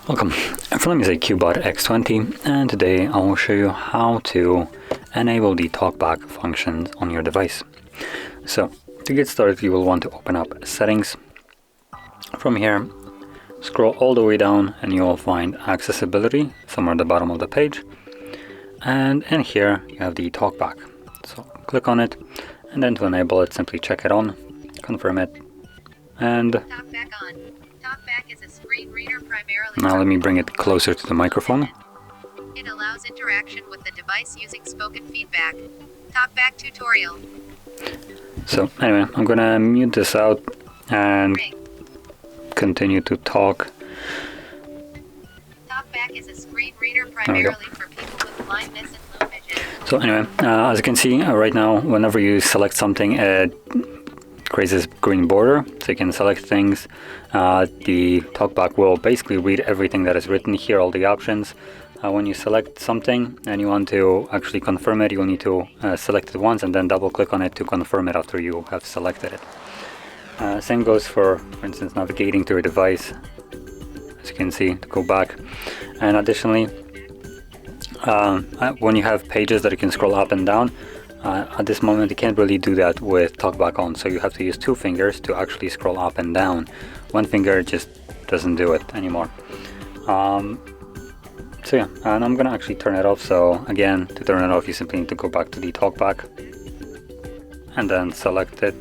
Welcome, in front of me is a CUBOT X20, and today I will show you how to enable the TalkBack functions on your device. So, to get started, you will want to open up Settings. From here, scroll all the way down and you will find Accessibility somewhere at the bottom of the page. And in here, you have the TalkBack. So, click on it, and then to enable it, simply check it on, confirm it, and TalkBack on. TalkBack is a screen reader primarily. Now let me bring it closer to the microphone. It allows interaction with the device using spoken feedback. TalkBack tutorial. So anyway, I'm gonna mute this out and continue to talk. TalkBack is a screen reader primarily for people with blindness and low vision. So anyway, as you can see right now, whenever you select something, it creates this green border, so you can select things. The TalkBack will basically read everything that is written here, all the options. When you select something and you want to actually confirm it, you'll need to select it once and then double click on it to confirm it after you have selected it. Same goes for instance, navigating to your device, as you can see, to go back. And additionally, when you have pages that you can scroll up and down, at this moment you can't really do that with TalkBack on, so you have to use two fingers to actually scroll up and down. One finger just doesn't do it anymore. So yeah, and I'm gonna actually turn it off. So again, to turn it off, you simply need to go back to the TalkBack and then select it.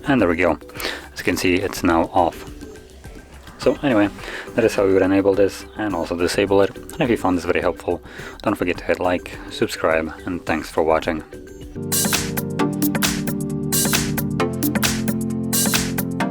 And there we go. As you can see, it's now off. So anyway, that is how you would enable this and also disable it. And if you found this very helpful, don't forget to hit like, subscribe, and thanks for watching.